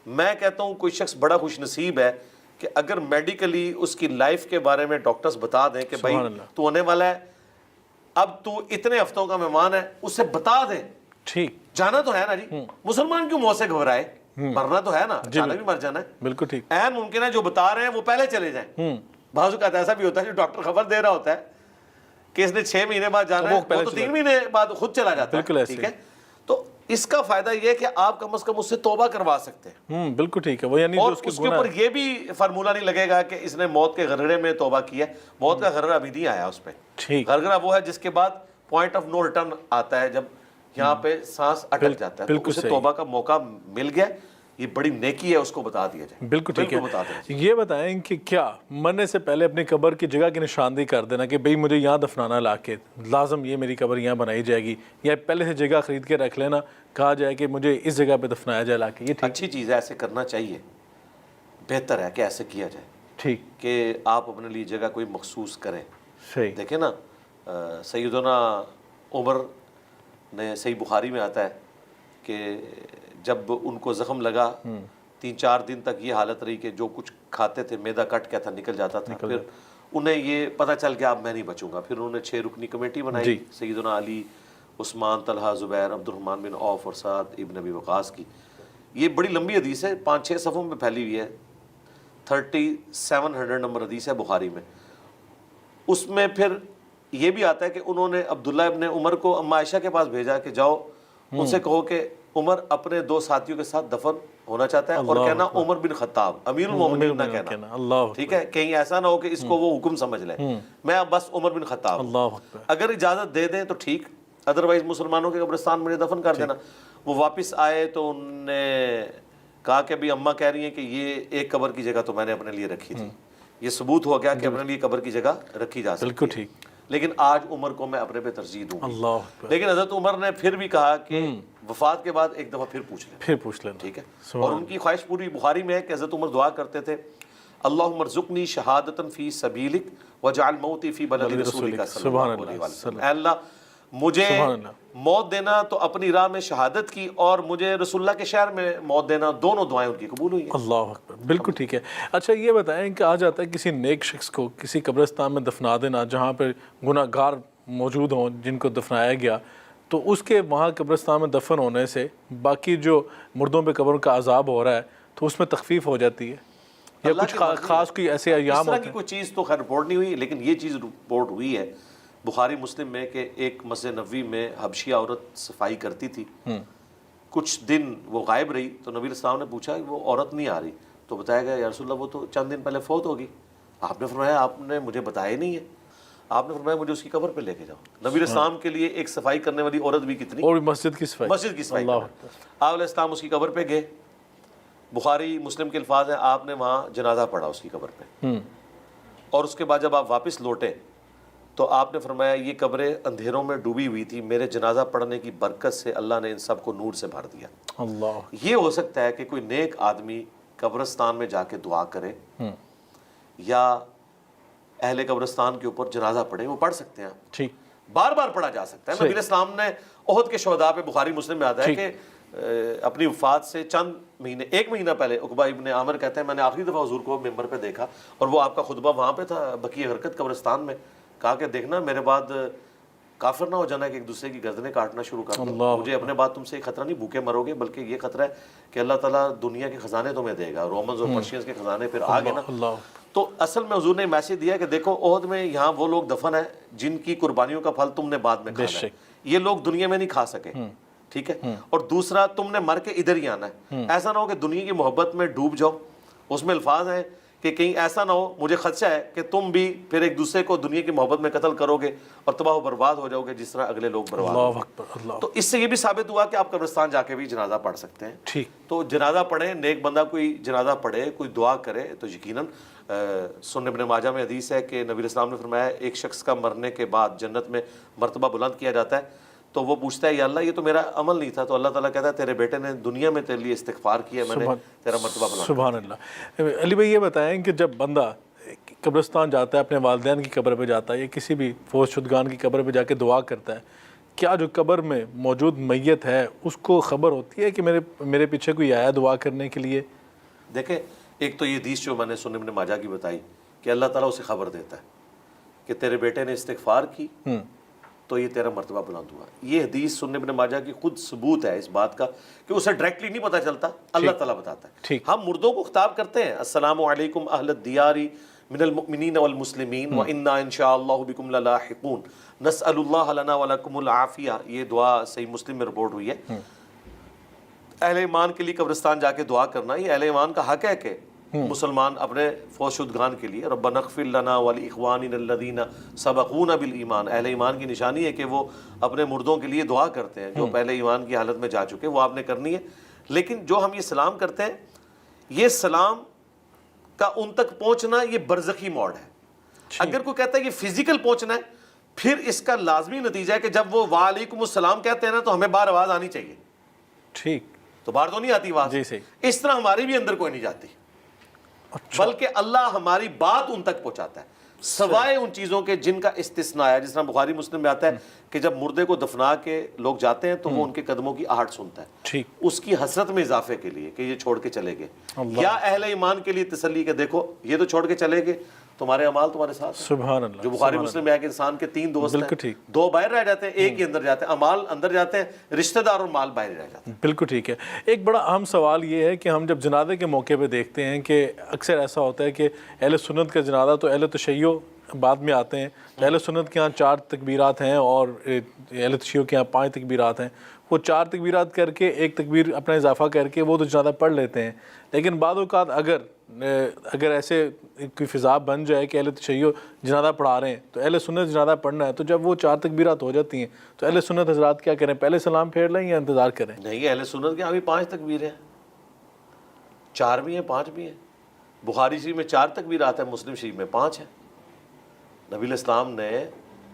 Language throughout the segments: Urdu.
میں کہتا ہوں کوئی شخص بڑا خوش نصیب ہے کہ اگر میڈیکلی اس کی لائف کے بارے میں ڈاکٹرز بتا دیں کہ بھائی تو ہونے والا ہے، اب تو اتنے ہفتوں کا مہمان ہے، اسے بتا دیں. ٹھیک، جانا تو ہے نا جی، مسلمان کیوں موت سے گھبرائے؟ مرنا تو ہے نا، اچانک بھی مر جانا ہے. بالکل ٹھیک. عین ممکن ہے جو بتا رہے ہیں وہ پہلے چلے جائیں. بعض اوقات ایسا بھی ہوتا ہے جو ڈاکٹر خبر دے رہا ہوتا ہے کہ اس نے 6 مہینے بعد جانا ہے، وہ تو 3 مہینے بعد خود چلا جاتا ہے. ٹھیک ہے، تو اس کا فائدہ یہ ہے کہ آپ کم از کم اس سے توبہ کروا سکتے ہیں. بالکل ٹھیک ہے. وہ یعنی اور اس کے اوپر یہ بھی فارمولہ نہیں لگے گا کہ اس نے موت کے غرغرے میں توبہ کی ہے. موت کا غرغرہ ابھی نہیں آیا اس پہ. غرغرہ وہ ہے جس کے بعد پوائنٹ آف نو ریٹرن آتا ہے، جب یہاں پہ سانس اٹک جاتا ہے، تو اسے توبہ کا موقع مل گیا. یہ بڑی نیکی ہے، اس کو بتا دیا جائے. بالکل ٹھیک ہے. یہ بتائیں کہ کیا مرنے سے پہلے اپنی قبر کی جگہ کی نشاندہی کر دینا کہ بھئی مجھے یہاں دفنانا لا کے، لازم یہ میری قبر یہاں بنائی جائے گی، یا پہلے سے جگہ خرید کے رکھ لینا، کہا جائے کہ مجھے اس جگہ پہ دفنایا جائے لا کے؟ یہ اچھی چیز ہے، ایسے کرنا چاہیے، بہتر ہے کہ ایسے کیا جائے. ٹھیک، کہ آپ اپنے لیے جگہ کوئی مخصوص کریں. صحیح. دیکھیں نا سیدنا عمر نے، صحیح بخاری میں آتا ہے کہ جب ان کو زخم لگا 3-4 دن تک یہ حالت رہی کہ جو کچھ کھاتے تھے معدہ کٹ کیا تھا، نکل جاتا تھا. پھر انہیں یہ پتہ چل گیا اب میں نہیں بچوں گا. پھر انہوں نے 6 رکنی کمیٹی بنائی، سیدنا علی، عثمان، طلحہ، زبیر، عبد الرحمن بن عوف اور سعد ابن ابی وقاص کی. یہ بڑی لمبی حدیث ہے، 5-6 صفحوں میں پھیلی ہوئی ہے، 3700 نمبر حدیث ہے بخاری میں. اس میں پھر یہ بھی آتا ہے کہ انہوں نے عبداللہ ابن عمر کو اما عائشہ کے پاس بھیجا کہ جاؤ ان سے کہو کہ عمر اپنے 2 ساتھیوں کے ساتھ دفن ہونا چاہتا ہے، اور کہنا عمر بن خطاب، امیر المومنین نہ کہنا. ٹھیک ہے، کہیں ایسا نہ ہو کہ اس کو وہ حکم سمجھ لیں، میں اب بس عمر بن خطاب. اگر اجازت دے دیں تو ٹھیک، ادروائز مسلمانوں کے قبرستان مجھے دفن کر دینا. وہ واپس آئے تو انہوں نے کہا کہ ابھی اماں کہہ رہی ہیں کہ یہ ایک قبر کی جگہ تو میں نے اپنے لیے رکھی تھی. یہ ثبوت ہو گیا کہ اپنے لیے قبر کی جگہ رکھی جا سکتی ہے. لیکن آج عمر کو میں اپنے پہ ترجیح دوں گا. لیکن حضرت عمر نے پھر بھی کہا کہ وفات کے بعد ایک دفعہ پھر پوچھ لیں. ٹھیک ہے، اور ان کی خواہش پوری بخاری میں ہے کہ حضرت عمر دعا کرتے تھے، اللہم ارزقنی شہادتا فی سبیلک وجعل موتی فی بلد رسولک صلی اللہ علیہ وسلم. اے اللہ مجھے موت دینا تو اپنی راہ میں شہادت کی، اور مجھے رسول اللہ کے شہر میں موت دینا، دونوں دعائیں ان کی قبول ہوئی ہیں. اللہ اکبر. بالکل ٹھیک ہے. اچھا یہ بتائیں کہ آ جاتا ہے کسی نیک شخص کو کسی قبرستان میں دفنا دینا جہاں پہ گناہ گار موجود ہوں جن کو دفنایا گیا، تو اس کے وہاں قبرستان میں دفن ہونے سے باقی جو مردوں پہ قبروں کا عذاب ہو رہا ہے تو اس میں تخفیف ہو جاتی ہے، یا کچھ خاص کوئی ایسے ایام ہوتے ہیں؟ اس طرح کی کوئی چیز تو خیر رپورٹ نہیں ہوئی، لیکن یہ چیز رپورٹ ہوئی ہے بخاری مسلم میں کہ ایک مسجد نبوی میں حبشیہ عورت صفائی کرتی تھی. کچھ دن وہ غائب رہی تو نبی علیہ السلام نے پوچھا کہ وہ عورت نہیں آ رہی، تو بتایا گیا یا رسول اللہ وہ تو چند دن پہلے فوت ہوگی. آپ نے فرمایا آپ نے مجھے بتایا ہی نہیں ہے. آپ نے فرمایا مجھے اس کی قبر پہ لے کے جاؤ. نبی علیہ السلام کے لیے ایک صفائی کرنے والی عورت بھی کتنی، اور مسجد کی صفائی. آپ علیہ السلام اس کی قبر پہ گئے. بخاری مسلم کے الفاظ ہیں آپ نے وہاں جنازہ پڑھا اس کی قبر پہ، اور اس کے بعد جب آپ واپس لوٹے تو آپ نے فرمایا یہ قبریں اندھیروں میں ڈوبی ہوئی تھی، میرے جنازہ پڑھنے کی برکت سے اللہ نے ان سب کو نور سے بھر دیا. یہ ہو سکتا ہے کہ کوئی نیک آدمی قبرستان میں جا کے دعا کرے یا اہل قبرستان کے اوپر جنازہ پڑھے، وہ پڑھ سکتے ہیں. بار بار پڑھا جا سکتا ہے. نبی علیہ السلام نے احد کے شہداء پہ بخاری مسلم میں آتا ہے کہ اپنی وفات سے چند مہینے، 1 مہینہ پہلے عقبہ ابن عامر کہتے ہیں میں نے آخری دفعہ حضور کو ممبر پہ دیکھا، اور وہ آپ کا خطبہ وہاں پہ تھا بقیع غرقد قبرستان میں. کہا کہ دیکھنا میرے بعد کافر نہ ہو جانا کہ ایک دوسرے کی گردنیں کاٹنا شروع کر دو. مجھے اپنے بعد تم سے ایک خطرہ نہیں بھوکے مرو گے، بلکہ یہ خطرہ ہے کہ اللہ تعالیٰ دنیا کے خزانے تمہیں دے گا، رومنز اور پرشینز کے خزانے پھر آگے نا. تو اصل میں حضور نے میسج دیا کہ دیکھو احد میں یہاں وہ لوگ دفن ہیں جن کی قربانیوں کا پھل تم نے بعد میں کھانا ہے. یہ لوگ دنیا میں نہیں کھا سکے. ٹھیک ہے، اور دوسرا تم نے مر کے ادھر ہی آنا ہے. ایسا نہ ہو کہ دنیا کی محبت میں ڈوب جاؤ. اس میں الفاظ ہیں کہ کہیں ایسا نہ ہو، مجھے خدشہ ہے کہ تم بھی پھر ایک دوسرے کو دنیا کی محبت میں قتل کرو گے اور تباہ و برباد ہو جاؤ گے جس طرح اگلے لوگ برباد ہو گئے. تو اس سے یہ بھی ثابت ہوا کہ آپ قبرستان جا کے بھی جنازہ پڑھ سکتے ہیں. ٹھیک، تو جنازہ پڑھیں، نیک بندہ کوئی جنازہ پڑھے، کوئی دعا کرے تو یقیناً سنن ابن ماجہ میں حدیث ہے کہ نبی علیہ السلام نے فرمایا ایک شخص کا مرنے کے بعد جنت میں مرتبہ بلند کیا جاتا ہے. تو وہ پوچھتا ہے یا اللہ یہ تو میرا عمل نہیں تھا، تو اللہ تعالیٰ کہتا ہے تیرے بیٹے نے دنیا میں تیرے لیے استغفار کیا، میں نے تیرا مرتبہ بلند. سبحان اللہ. علی بھائی یہ بتائیں کہ جب بندہ قبرستان جاتا ہے، اپنے والدین کی قبر پہ جاتا ہے یا کسی بھی فوت شدگان کی قبر پہ جا کے دعا کرتا ہے، کیا جو قبر میں موجود میت ہے اس کو خبر ہوتی ہے کہ میرے پیچھے کوئی آیا دعا کرنے کے لیے؟ دیکھیں ایک تو یہ حدیث جو میں نے سنن ابن ماجہ کی بتائی کہ اللہ تعالیٰ اسے خبر دیتا ہے کہ تیرے بیٹے نے استغفار کی تو یہ تیرا مرتبہ بلند ہوا. یہ حدیث سنن ابن ماجہ کی خود ثبوت ہے اس بات کا کہ اسے ڈائریکٹلی نہیں پتہ چلتا, اللہ تعالیٰ بتاتا ہے. ہم مردوں کو خطاب کرتے ہیں السلام علیکم اہل الدیار من المؤمنین والمسلمین وإنا انشاءاللہ بکم للاحقون نسأل اللہ لنا ولکم العافیہ. یہ دعا صحیح مسلم میں رپورٹ ہوئی ہے. اہل ایمان کے لیے قبرستان جا کے دعا کرنا یہ اہل ایمان کا حق ہے کہ مسلمان اپنے فوت شدگان کے لیے ربنا اغفر لنا ولاخواننا الذین سبقونا بالایمان, اہل ایمان کی نشانی ہے کہ وہ اپنے مردوں کے لیے دعا کرتے ہیں جو پہلے ایمان کی حالت میں جا چکے, وہ آپ نے کرنی ہے. لیکن جو ہم یہ سلام کرتے ہیں یہ سلام کا ان تک پہنچنا یہ برزخی موڈ ہے. اگر کوئی کہتا ہے یہ فزیکل پہنچنا ہے پھر اس کا لازمی نتیجہ ہے کہ جب وہ وعلیکم السلام کہتے ہیں نا تو ہمیں باہر آواز آنی چاہیے. ٹھیک, تو باہر تو نہیں آتی آواز. جی صحیح. اس طرح ہماری بھی اندر کوئی نہیں جاتی, بلکہ اللہ ہماری بات ان تک پہنچاتا ہے سوائے ان چیزوں کے جن کا استثناء ہے. جس طرح بخاری مسلم میں آتا ہے کہ جب مردے کو دفنا کے لوگ جاتے ہیں تو وہ ان کے قدموں کی آہٹ سنتا ہے, ٹھیک, اس کی حسرت میں اضافے کے لیے کہ یہ چھوڑ کے چلے گئے, یا اہل ایمان کے لیے تسلی کہ دیکھو یہ تو چھوڑ کے چلے گئے تمہارے اعمال تمہارے ساتھ ہیں. سبحان اللہ. جو بخاری مسلم میں ہے کہ انسان کے 3 دوست بالکل ہیں, ٹھیک. 2 باہر رہ جاتے ہیں, ایک ہی اندر جاتے ہیں. اعمال اندر جاتے ہیں, رشتہ دار اور مال باہر رہ جاتے ہیں. بالکل ٹھیک ہے. ایک بڑا اہم سوال یہ ہے کہ ہم جب جنازے کے موقع پہ دیکھتے ہیں کہ اکثر ایسا ہوتا ہے کہ اہل سنت کا جنازہ تو اہل تشیع بعد میں آتے ہیں. اہل سنت کے ہاں 4 تکبیرات ہیں اور اہل تشیع کے ہاں 5 تکبیرات ہیں. وہ 4 تکبیرات کر کے ایک تکبیر اپنا اضافہ کر کے وہ تو جنازہ پڑھ لیتے ہیں. لیکن بعض اوقات اگر ایسے کوئی فضا بن جائے کہ اہل تشیع جنازہ پڑھا رہے ہیں تو اہل سنت جنازہ پڑھنا ہے, تو جب وہ 4 تکبیرات ہو جاتی ہیں تو اہل سنت حضرات کیا کریں, پہلے سلام پھیر لیں یا انتظار کریں؟ نہیں, اہل سنت کے ہاں بھی 5 تکبیریں ہیں, 4 بھی ہیں 5 بھی ہیں. بخاری شریف میں 4 تکبیرات ہیں, مسلم شریف میں 5 ہیں. نبی الاسلام نے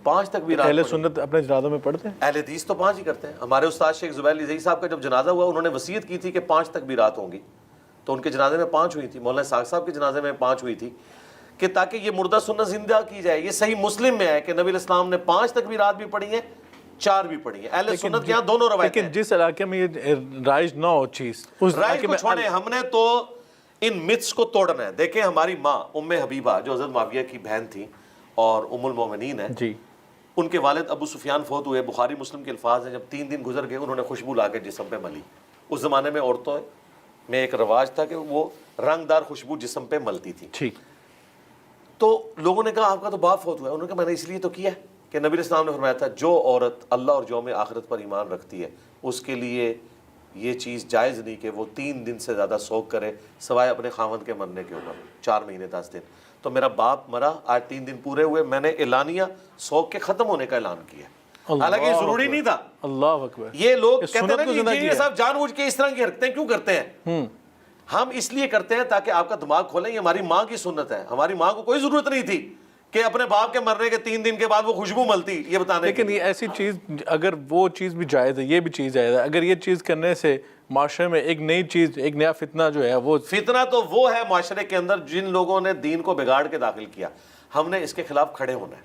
5 تکبیرات. اہل سنت اپنے جنازوں میں پڑھتے ہیں؟ اہل حدیث تو 5 ہی کرتے ہیں. ہمارے استاد شیخ زبیر علی زئی صاحب کا جب جنازہ ہوا انہوں نے وصیت کی تھی کہ 5 تکبیرات ہوں گی, تو ان کے جنازے میں 5 ہوئی تھی. مولانا ساق صاحب کے جنازے میں 5 ہوئی تھی کہ تاکہ یہ مردہ سنت زندہ کی جائے. یہ صحیح مسلم میں ہے کہ نبی الاسلام نے 5 تکبیرات بھی پڑھی ہیں, 4 بھی پڑھی ہیں. اہل سنت کے یہاں دونوں روایتیں ہیں. لیکن جس علاقے میں یہ رائج نہ ہو چیز, اس رائج کو چھوڑیں, ہم نے تو ان متس کو توڑنا ہے. دیکھیں ہماری ماں ام حبیبہ جو حضرت معاویہ کی بہن تھی اور ام المومنین ہے, جی, ان کے والد ابو سفیان فوت ہوئے. بخاری مسلم کے الفاظ ہیں جب 3 دن گزر گئے انہوں نے خوشبو لا کے جسم پہ ملی. اس زمانے میں عورتوں میں ایک رواج تھا کہ وہ رنگ دار خوشبو جسم پہ ملتی تھی. ٹھیک. تو لوگوں نے کہا آپ کا تو باپ فوت ہوا ہے. انہوں نے کہا میں نے اس لیے تو کیا ہے کہ نبی الاسلام نے فرمایا تھا جو عورت اللہ اور یوم آخرت پر ایمان رکھتی ہے اس کے لیے یہ چیز جائز نہیں کہ وہ 3 دن سے زیادہ سوگ کرے سوائے اپنے خاوند کے مرنے کے اوپر, 4 مہینے 10 دن. تو میرا باپ مرا, آج 3 دن پورے ہوئے, میں نے اعلانیہ سوگ کے ختم ہونے کا اعلان کیا. حالانکہ یہ ضروری نہیں تھا. اللہ اکبر. یہ لوگ کہتے ہیں نا کہ صاحب جان بوجھ کے اس طرح کی حرکتیں کیوں کرتے ہیں؟ ہم اس لیے کرتے ہیں تاکہ آپ کا دماغ کھولیں. یہ ہماری ماں کی سنت ہے. ہماری ماں کو کوئی ضرورت نہیں تھی کہ اپنے باپ کے مرنے کے 3 دن کے بعد وہ خوشبو ملتی یہ بتانے. لیکن یہ ایسی چیز, اگر وہ چیز بھی جائز ہے, یہ بھی چیز جائز ہے. اگر یہ چیز کرنے سے معاشرے میں ایک نئی چیز, ایک نیا فتنہ جو ہے, وہ فتنہ تو وہ ہے معاشرے کے اندر جن لوگوں نے دین کو بگاڑ کے داخل کیا. ہم نے اس کے خلاف کھڑے ہونا ہے,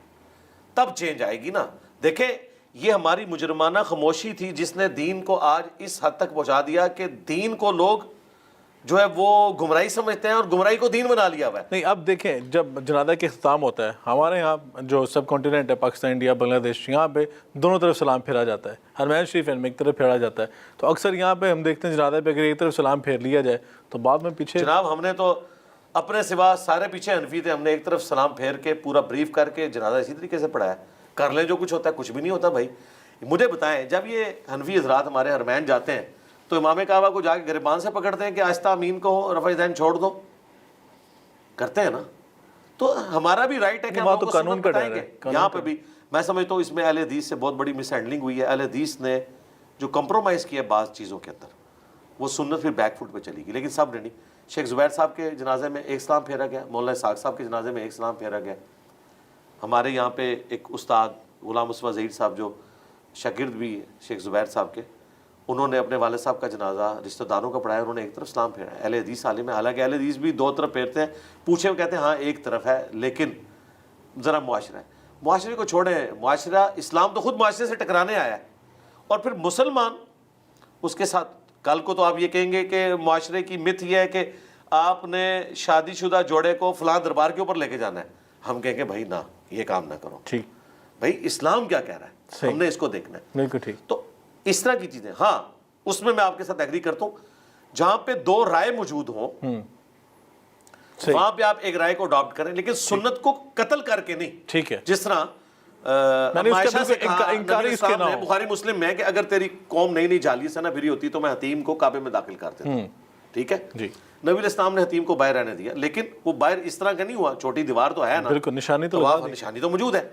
تب چینج آئے گی نا. دیکھیں یہ ہماری مجرمانہ خاموشی تھی جس نے دین کو آج اس حد تک پہنچا دیا کہ دین کو لوگ جو ہے وہ گمراہی سمجھتے ہیں اور گمراہی کو دین بنا لیا ہوا ہے. نہیں, اب دیکھیں جب جنازہ کے اختتام ہوتا ہے ہمارے یہاں جو سب کانٹیننٹ ہے پاکستان, انڈیا, بنگلہ دیش, یہاں پہ دونوں طرف سلام پھیرا جاتا ہے. حرمین شریف میں ایک طرف پھیرا جاتا ہے. تو اکثر یہاں پہ ہم دیکھتے ہیں جنازے پہ اگر ایک طرف سلام پھیر لیا جائے تو بعد میں پیچھے. جناب ہم نے تو اپنے سوا سارے پیچھے حنفی تھے, ہم نے ایک طرف سلام پھیر کے پورا بریف کر کے جنازہ اسی طریقے سے پڑھایا. کر لیں جو کچھ ہوتا ہے, کچھ بھی نہیں ہوتا بھائی. مجھے بتائیں جب یہ حنفی حضرات ہمارے حرمین جاتے ہیں تو امام کعبہ کو جا کے گریبان سے پکڑتے ہیں کہ آہستہ امین کو رفع دین چھوڑ دو, کرتے ہیں نا. تو ہمارا بھی رائٹ ہے کہ ہم کو قانون بتائیں گے. یہاں پہ بھی میں سمجھتا ہوں اس میں اہل حدیث سے بہت بڑی مس ہینڈلنگ ہوئی ہے. اہل حدیث نے جو کمپرومائز کیا بعض چیزوں کے اندر وہ سنت پھر بیک فٹ پہ چلی گئی, لیکن سب نے نہیں. شیخ زبیر صاحب کے جنازے میں ایک سلام پھیرا گیا, مولانا ساق صاحب کے جنازے میں ایک سلام پھیرا گیا. ہمارے یہاں پہ ایک استاد غلام مصطفیٰ ظہیر صاحب جو شاگرد بھی ہے شیخ زبیر صاحب کے, انہوں نے اپنے والد صاحب کا جنازہ رشتہ داروں کا پڑھایا, انہوں نے ایک طرف سلام پھیرا. اہل حدیث عالم ہے, حالانکہ اہل حدیث بھی 2 طرف پھیرتے ہیں. پوچھیں وہ کہتے ہیں ہاں ایک طرف ہے لیکن ذرا معاشرہ ہے. معاشرے کو چھوڑیں, معاشرہ, اسلام تو خود معاشرے سے ٹکرانے آیا ہے, اور پھر مسلمان اس کے ساتھ. کل کو تو آپ یہ کہیں گے کہ معاشرے کی مت یہ ہے کہ آپ نے شادی شدہ جوڑے کو فلاں دربار کے اوپر لے کے جانا ہے, ہم کہیں گے بھائی نہ, یہ کام نہ کرو. ٹھیک, بھائی اسلام کیا کہہ رہا ہے, ہم نے اس کو دیکھنا ہے. بالکل ٹھیک. تو اس طرح کی چیزیں, ہاں اس میں آپ کے ساتھ ایگری کرتا ہوں, جہاں پہ دو رائے موجود ہوں وہاں پہ آپ ایک رائے کو اڈاپٹ کریں, لیکن سنت کو قتل کر کے نہیں. ٹھیک ہے, جس طرح میں اس عائشہ سے کا کہا انکاری نبی اس کے صاحب نہ نے ہو. بخاری مسلم میں کہ اگر تیری قوم نئی نئی جالی سے نہ بھری ہوتی تو میں حتیم کو کعبے میں داخل کر دیتا. ٹھیک ہے, جی نبی علیہ السلام نے حتیم کو باہر رہنے دیا, لیکن وہ باہر اس طرح کا نہیں ہوا, چھوٹی دیوار تو ہے نا, بالکل, نشانی تو طواف نشانی تو موجود ہے.